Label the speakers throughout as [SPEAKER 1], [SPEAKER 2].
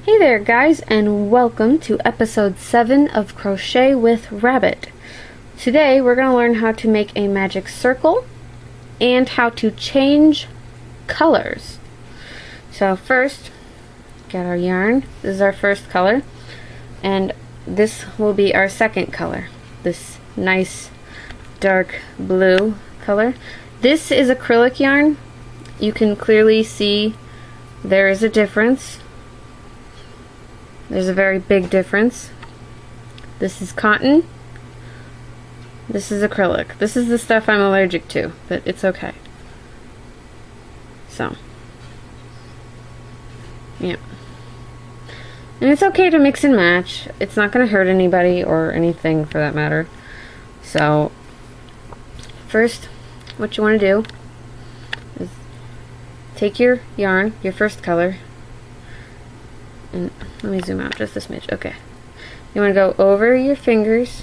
[SPEAKER 1] Hey there guys, and welcome to episode 7 of Crochet with Rabbit. Today we're going to learn how to make a magic circle and how to change colors. So first, get our yarn. This is our first color, and this will be our second color. This nice dark blue color. This is acrylic yarn. You can clearly see there is a difference. There's a very big difference. This is cotton. This is acrylic. This is the stuff I'm allergic to, but it's okay. So, yeah. And it's okay to mix and match. It's not going to hurt anybody or anything for that matter. So, first, what you want to do is take your yarn, your first color, and let me zoom out just a smidge. Okay. You want to go over your fingers,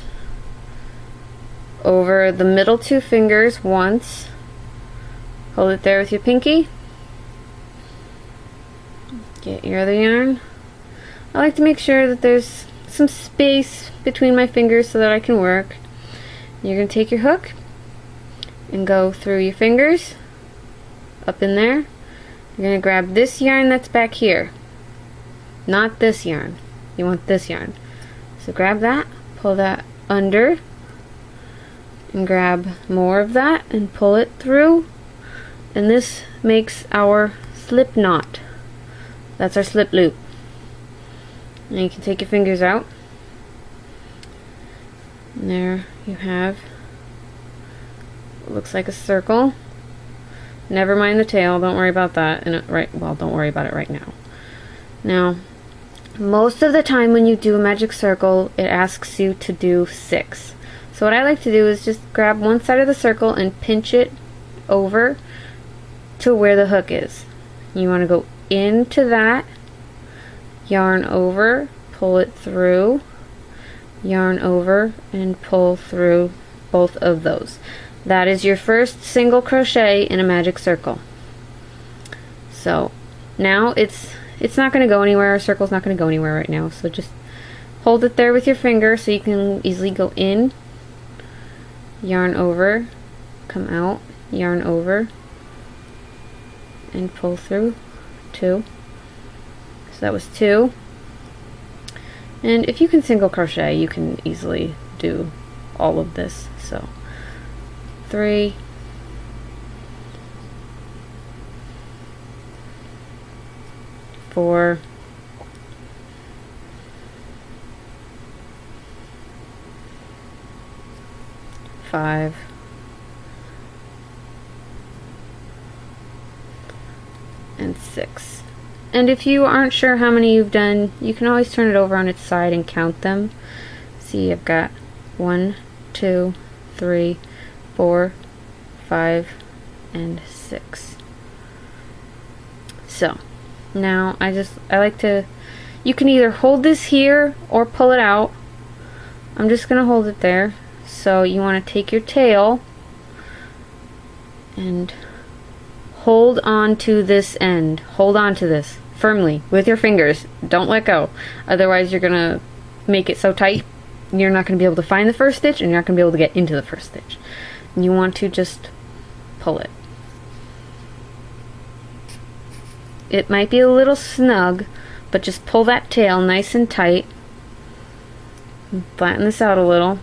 [SPEAKER 1] over the middle two fingers once. Hold it there with your pinky. Get your other yarn. I like to make sure that there's some space between my fingers so that I can work. You're going to take your hook and go through your fingers, up in there. You're going to grab this yarn that's back here. Not this yarn. You want this yarn. So grab that, pull that under, and grab more of that and pull it through. And this makes our slip knot. That's our slip loop. And you can take your fingers out. And there you have, looks like a circle. Never mind the tail, don't worry about that. And don't worry about it right now. Now, most of the time when you do a magic circle, it asks you to do 6. So what I like to do is just grab one side of the circle and pinch it over to where the hook is. You want to go into that, yarn over, pull it through, yarn over, and pull through both of those. That is your first single crochet in a magic circle. So now it's not going to go anywhere. Our circle's not going to go anywhere right now. So just hold it there with your finger so you can easily go in, yarn over, come out, yarn over, and pull through 2. So that was 2. And if you can single crochet, you can easily do all of this. So 3, 4, 5, and 6. And if you aren't sure how many you've done, you can always turn it over on its side and count them. See, I've got 1, 2, 3, 4, 5, and 6. So now I like to, you can either hold this here or pull it out. I'm just going to hold it there. So you want to take your tail and hold on to this end. Hold on to this firmly with your fingers. Don't let go. Otherwise you're going to make it so tight you're not going to be able to find the first stitch and you're not going to be able to get into the first stitch. And you want to just pull it. It might be a little snug, but just pull that tail nice and tight. Flatten this out a little.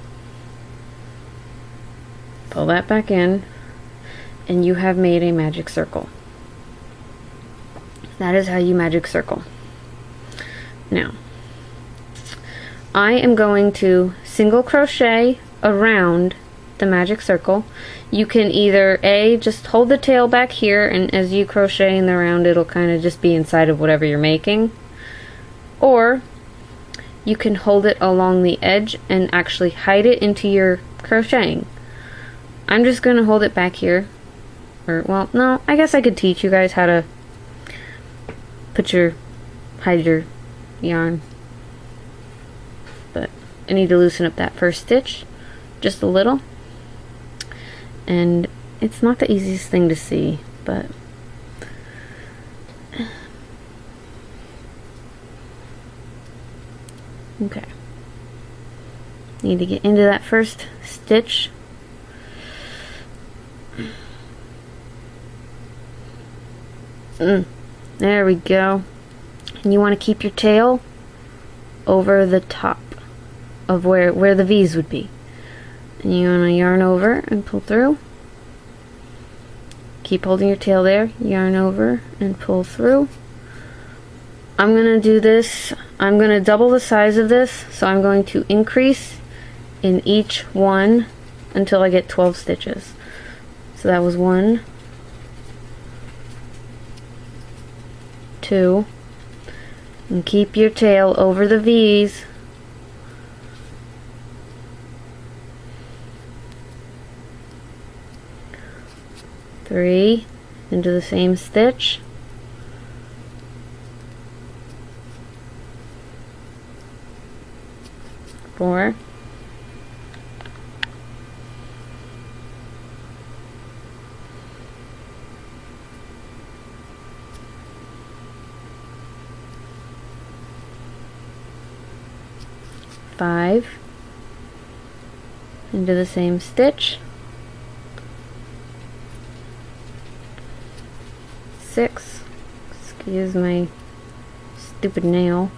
[SPEAKER 1] Pull that back in, and you have made a magic circle. That is how you magic circle. Now, I am going to single crochet around the magic circle. You can either just hold the tail back here, and as you crochet in the round it'll kind of just be inside of whatever you're making, or you can hold it along the edge and actually hide it into your crocheting. I'm just going to hold it back here, or well, no, I guess I could teach you guys how to hide your yarn, but I need to loosen up that first stitch just a little. And it's not the easiest thing to see, but Okay. Need to get into that first stitch. There we go. And you want to keep your tail over the top of where the V's would be. And you want to yarn over and pull through. Keep holding your tail there, yarn over and pull through. I'm going to do this, I'm going to double the size of this, so I'm going to increase in each one until I get 12 stitches. So that was 1, 2, and keep your tail over the V's. 3, into the same stitch. 4, 5, into the same stitch. 6, excuse my stupid nail.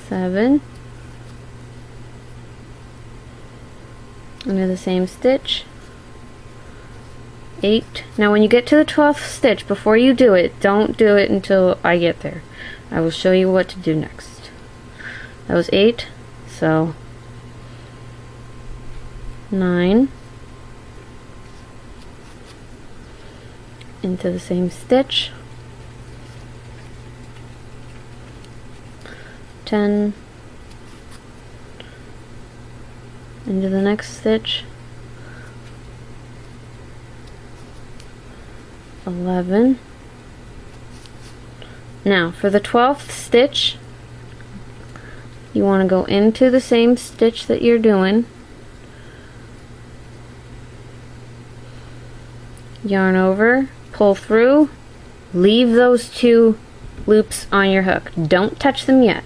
[SPEAKER 1] 7, into the same stitch. 8. Now when you get to the 12th stitch, before you do it, don't do it until I get there. I will show you what to do next. That was 8, so 9, into the same stitch. 10, into the next stitch. 11. Now for the 12th stitch, you want to go into the same stitch that you're doing, yarn over, pull through, leave those 2 loops on your hook. Don't touch them yet.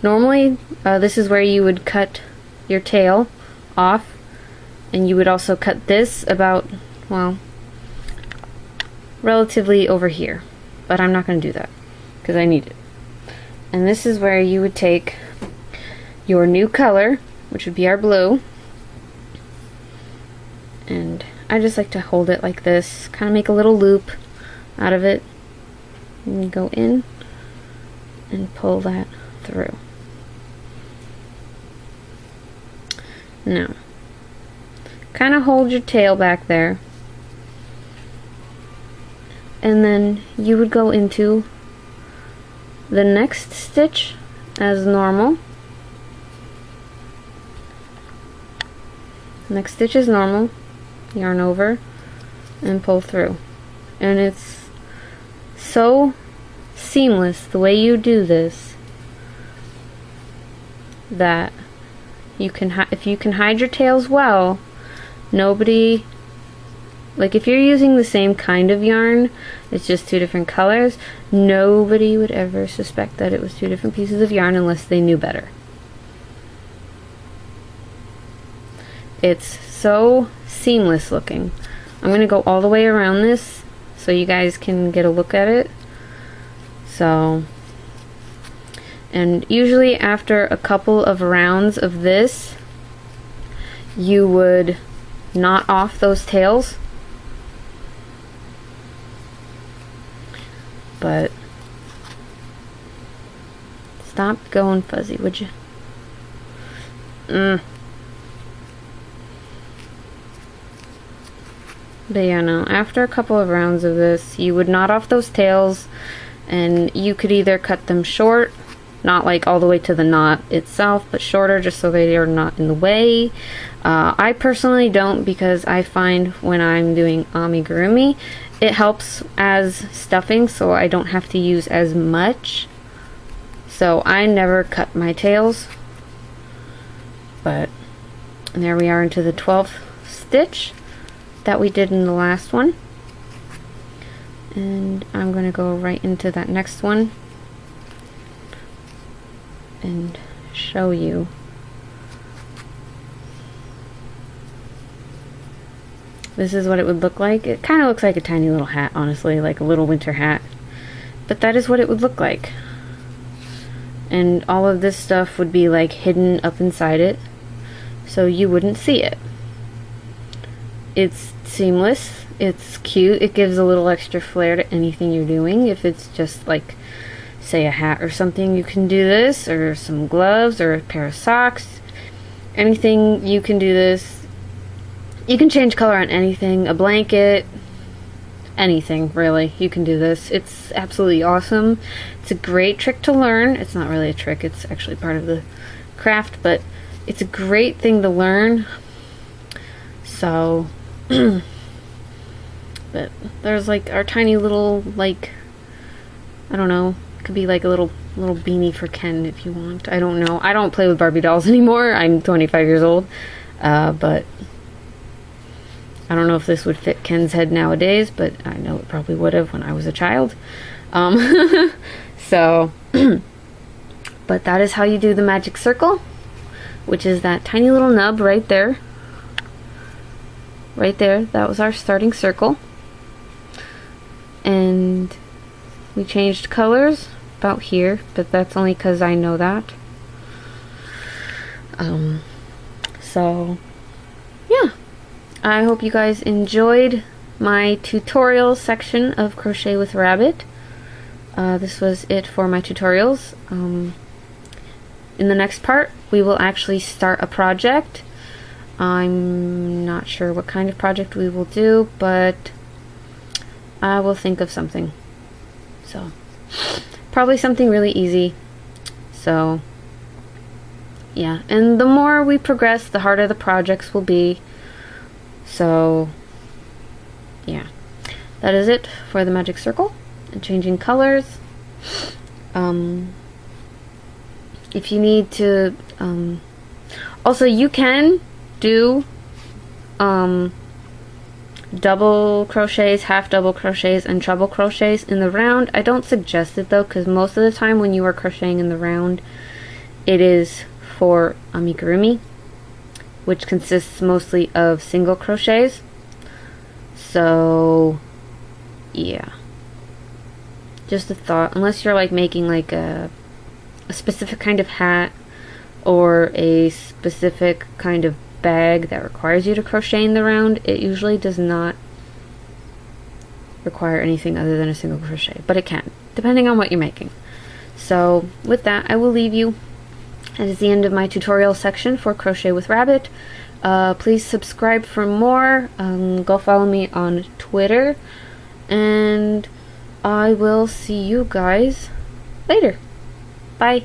[SPEAKER 1] Normally this is where you would cut your tail off, and you would also cut this about, well, relatively over here, but I'm not going to do that because I need it. And this is where you would take your new color, which would be our blue, and I just like to hold it like this, kind of make a little loop out of it, and go in and pull that through. Now, kind of hold your tail back there, and then you would go into the next stitch as normal. Next stitch is normal, yarn over and pull through. And it's so seamless the way you do this that you can, if you can hide your tails well, nobody, like if you're using the same kind of yarn, it's just 2 different colors, nobody would ever suspect that it was 2 different pieces of yarn unless they knew better. It's so seamless looking. I'm going to go all the way around this so you guys can get a look at it. So, and usually after a couple of rounds of this, you would knot off those tails. But stop going fuzzy, would you? But yeah, no, after a couple of rounds of this, you would knot off those tails, and you could either cut them short, not like all the way to the knot itself, but shorter just so they are not in the way. I personally don't, because I find when I'm doing amigurumi, it helps as stuffing, so I don't have to use as much. So I never cut my tails. But there we are into the 12th stitch that we did in the last one. And I'm going to go right into that next one and show you. This is what it would look like. It kind of looks like a tiny little hat, honestly, like a little winter hat. But that is what it would look like. And all of this stuff would be like hidden up inside it, so you wouldn't see it. It's seamless, it's cute, it gives a little extra flair to anything you're doing. If it's just like, say, a hat or something, you can do this, or some gloves, or a pair of socks. Anything, you can do this. You can change color on anything, a blanket, anything really, you can do this. It's absolutely awesome. It's a great trick to learn. It's not really a trick, it's actually part of the craft, but it's a great thing to learn. So but there's like our tiny little, like, I don't know, it could be like a little beanie for Ken if you want. I don't know, I don't play with Barbie dolls anymore. I'm 25 years old, but I don't know if this would fit Ken's head nowadays, but I know it probably would have when I was a child. So, but that is how you do the magic circle, which is that tiny little nub right there. Right there, that was our starting circle. And we changed colors about here, but that's only because I know that. So, yeah. I hope you guys enjoyed my tutorial section of Crochet with Rabbit. This was it for my tutorials. In the next part, we will actually start a project. I'm not sure what kind of project we will do, but I will think of something. So, probably something really easy. So, yeah. And the more we progress, the harder the projects will be. So, yeah, that is it for the magic circle and changing colors. If you need to, also you can do double crochets, half double crochets, and treble crochets in the round. I don't suggest it though, because most of the time when you are crocheting in the round, it is for amigurumi, which consists mostly of single crochets. So yeah, just a thought. Unless you're like making like a specific kind of hat or a specific kind of bag that requires you to crochet in the round, it usually does not require anything other than a single crochet, but it can, depending on what you're making. So with that, I will leave you. That is the end of my tutorial section for Crochet with Rabbit. Please subscribe for more. Go follow me on Twitter, and I will see you guys later. Bye.